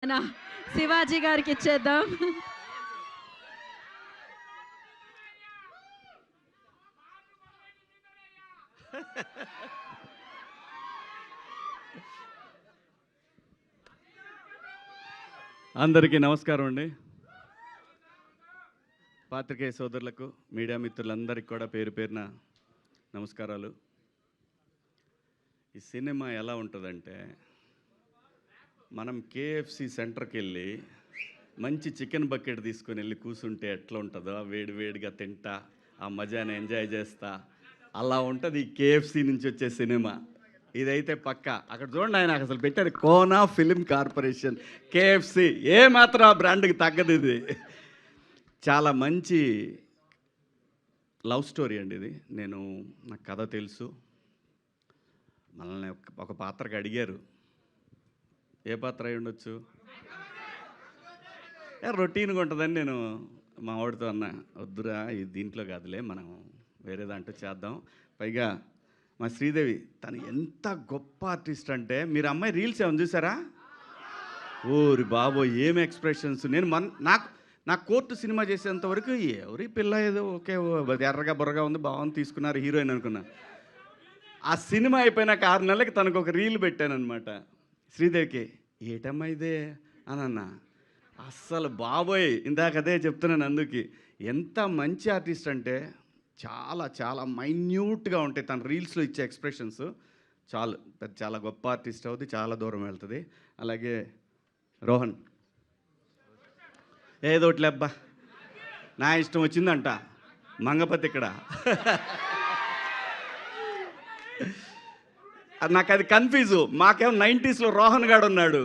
మన శివాజీ గారికి ఇచ్చేద్దాం. అందరికీ నమస్కారం అండి. పాత్రికేయ సోదరులకు, మీడియా మిత్రులందరికీ కూడా పేరు పేరున నమస్కారాలు. ఈ సినిమా ఎలా ఉంటుందంటే, మనం కేఎఫ్సి సెంటర్కి వెళ్ళి మంచి చికెన్ బకెట్ తీసుకొని వెళ్ళి కూర్చుంటే ఎట్లా ఉంటుందో వేడి వేడిగా తింటా ఆ మజాని ఎంజాయ్ చేస్తా, అలా ఉంటుంది ఈ కేఎఫ్సి నుంచి వచ్చే సినిమా. ఇదైతే పక్క. అక్కడ చూడండి, ఆయన అసలు పెట్టారు కోనా ఫిలిం కార్పొరేషన్ కేఎఫ్సి. ఏ మాత్రం ఆ బ్రాండ్కి తగ్గదు. ఇది చాలా మంచి లవ్ స్టోరీ అండి. ఇది నాకు కథ తెలుసు. మనల్ని ఒక పాత్రకి అడిగారు, ఏ పాత్ర అయి ఉండొచ్చు, రొటీన్గా ఉంటుందని నేను మా వాడితో అన్నా, వద్దురా ఇది దీంట్లో కాదులే, మనం వేరే దాంట్లో చేద్దాం. పైగా మా శ్రీదేవి తను ఎంత గొప్ప ఆర్టిస్ట్ అంటే, మీరు అమ్మాయి రీల్స్ ఏమైనా చూసారా? ఓరి బాబో ఏం ఎక్స్ప్రెషన్స్! నాకు కోర్టు సినిమా చేసేంత వరకు ఎవరి పిల్ల ఏదో ఓకే ఎర్రగా బుర్రగా ఉంది, బాగుంది, తీసుకున్నారు హీరోయిన్ అనుకున్నా. ఆ సినిమా అయిపోయినాక 6 నెలలకి తనకు ఒక రీల్ పెట్టానమాట శ్రీదేవికి. ఏటమ్మా ఇదే అని అన్నా. అస్సలు బాబోయ్, ఇందాక అదే చెప్తున్నాను. అందుకు ఎంత మంచి ఆర్టిస్ట్ అంటే చాలా చాలా మైన్యూట్గా ఉంటాయి తన రీల్స్లో ఇచ్చే ఎక్స్ప్రెషన్స్. చాలా గొప్ప ఆర్టిస్ట్ అవుతుంది, చాలా దూరం వెళ్తుంది. అలాగే రోహన్ ఏదోట్లే అబ్బా, నా ఇష్టం వచ్చిందంట మంగపతి ఇక్కడ. నాకు అది కన్ఫ్యూజు. మాకేమో 90స్లో రోహన్ గాడు ఉన్నాడు,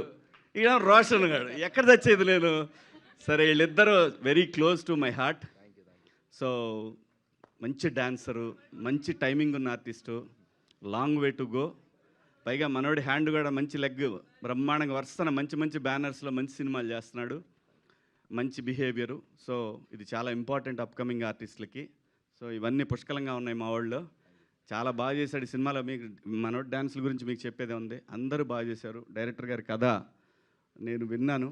ఈయన రోషన్ గాడు. ఎక్కడ తెచ్చేది నేను? సరే, వీళ్ళిద్దరూ very close to my heart. So మంచి డాన్సరు, మంచి టైమింగ్ ఉన్న artist, long way to go. పైగా మనోడి హ్యాండ్ కూడా మంచి లెగ్, బ్రహ్మాండంగా వరుసన మంచి మంచి బ్యానర్స్లో మంచి సినిమాలు చేస్తున్నాడు, మంచి బిహేవియరు. సో ఇది చాలా ఇంపార్టెంట్ అప్కమింగ్ ఆర్టిస్టులకి. సో ఇవన్నీ పుష్కలంగా ఉన్నాయి మా వాళ్ళు. చాలా బాగా చేశాడు ఈ సినిమాలో. మీకు మనోడి డ్యాన్సుల గురించి మీకు చెప్పేదే ఉంది. అందరూ బాగా చేశారు. డైరెక్టర్ గారి కథ నేను విన్నాను,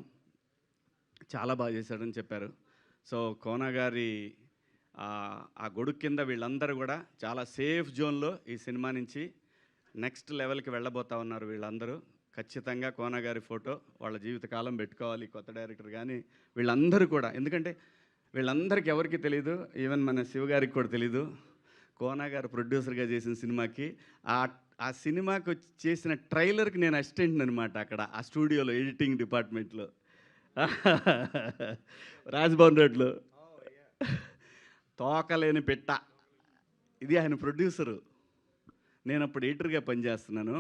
చాలా బాగా చేశాడని చెప్పారు. సో కోనా గారి ఆ గొడుగు కింద వీళ్ళందరూ కూడా చాలా సేఫ్ జోన్లో ఈ సినిమా నుంచి నెక్స్ట్ లెవెల్కి వెళ్ళబోతా ఉన్నారు వీళ్ళందరూ. ఖచ్చితంగా కోనా గారి ఫోటో వాళ్ళ జీవితకాలం పెట్టుకోవాలి, కొత్త డైరెక్టర్ కానీ వీళ్ళందరూ కూడా. ఎందుకంటే వీళ్ళందరికీ ఎవరికి తెలీదు, ఈవెన్ మన శివగారికి కూడా తెలీదు. కోనా గారు ప్రొడ్యూసర్గా చేసిన సినిమాకి ఆ సినిమాకి చేసిన ట్రైలర్కి నేను అసిస్టెంట్ అనమాట అక్కడ ఆ స్టూడియోలో, ఎడిటింగ్ డిపార్ట్మెంట్లో, రాజ్భవన్ రోడ్లో. తోకలేని పెట్ట, ఇది ఆయన ప్రొడ్యూసరు. నేను అప్పుడు ఎడిటర్గా పనిచేస్తున్నాను.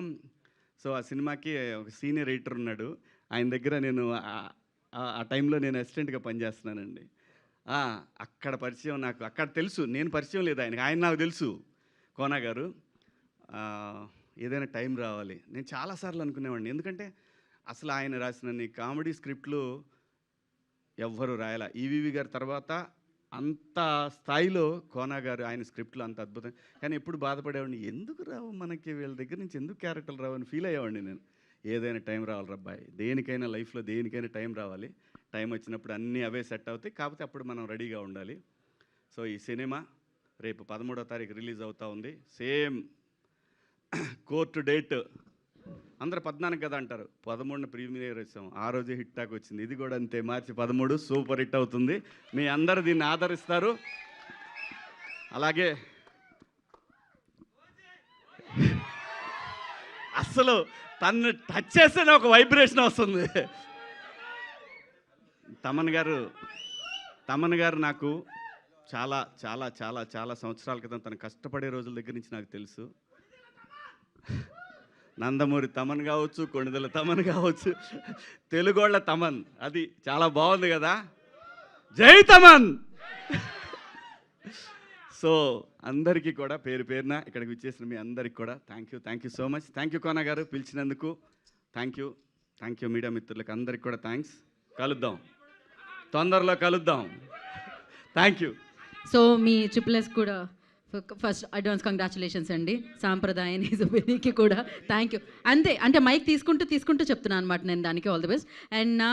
సో ఆ సినిమాకి ఒక సీనియర్ ఎడిటర్ ఉన్నాడు, ఆయన దగ్గర నేను ఆ టైంలో నేను అసిస్టెంట్గా పనిచేస్తున్నానండి. అక్కడ పరిచయం, నాకు అక్కడ తెలుసు, నేను పరిచయం లేదు ఆయనకి, ఆయన నాకు తెలుసు. కోనా గారు ఏదైనా టైం రావాలి. నేను చాలాసార్లు అనుకునేవాడిని, ఎందుకంటే అసలు ఆయన రాసిన కామెడీ స్క్రిప్ట్లు ఎవ్వరు రాయాల. ఈవీవి గారి తర్వాత అంత స్థాయిలో కోనా గారు ఆయన స్క్రిప్ట్లు అంత అద్భుతం. కానీ ఎప్పుడు బాధపడేవాడిని, ఎందుకు రావు మనకి వీళ్ళ దగ్గర నుంచి, ఎందుకు క్యారెక్టర్లు రావు అని ఫీల్ అయ్యేవాడిని నేను. ఏదైనా టైం రావాలి రబ్బాయి, దేనికైనా లైఫ్లో దేనికైనా టైం రావాలి. టైం వచ్చినప్పుడు అన్నీ అవే సెట్ అవుతాయి, కాకపోతే అప్పుడు మనం రెడీగా ఉండాలి. సో ఈ సినిమా రేపు 13వ తారీఖు రిలీజ్ అవుతూ ఉంది. సేమ్ కోర్టు డేట్ అందరూ 14 కదా అంటారు, 13న ప్రీమియర్ వచ్చాం, ఆ రోజే హిట్ టాక్ వచ్చింది. ఇది కూడా అంతే, మార్చి 13 సూపర్ హిట్ అవుతుంది. మీ అందరూ దీన్ని ఆదరిస్తారు. అలాగే అస్సలు తను టచ్ చేస్తేనే ఒక వైబ్రేషన్ వస్తుంది. తమన్ గారు నాకు చాలా చాలా చాలా చాలా సంవత్సరాల క్రితం తను కష్టపడే రోజుల దగ్గర నుంచి నాకు తెలుసు. నందమూరి తమన్ కావచ్చు, కొణిదెల తమన్ కావచ్చు, తెలుగోళ్ళ తమన్, అది చాలా బాగుంది కదా. జై తమన్. సో అందరికీ కూడా పేరు పేరున ఇక్కడికి వచ్చేసిన మీ అందరికీ కూడా thank you so much. Thank you Kona గారు పిలిచినందుకు. థ్యాంక్ యూ మీడియా మిత్రులకు అందరికీ కూడా థ్యాంక్స్. కలుద్దాం, తొందరలో కలుద్దాం. Thank you. So me triple S కూడా ఫస్ట్ అడ్వాన్స్ కంగ్రాచులేషన్స్ అండి సాంప్రదాయని సుబినికి కూడా థ్యాంక్ యూ అంతే అంటే మైక్ తీసుకుంటూ చెప్తున్నాను అనమాట నేను దానికి ఆల్ ది బెస్ట్ అండ్ నా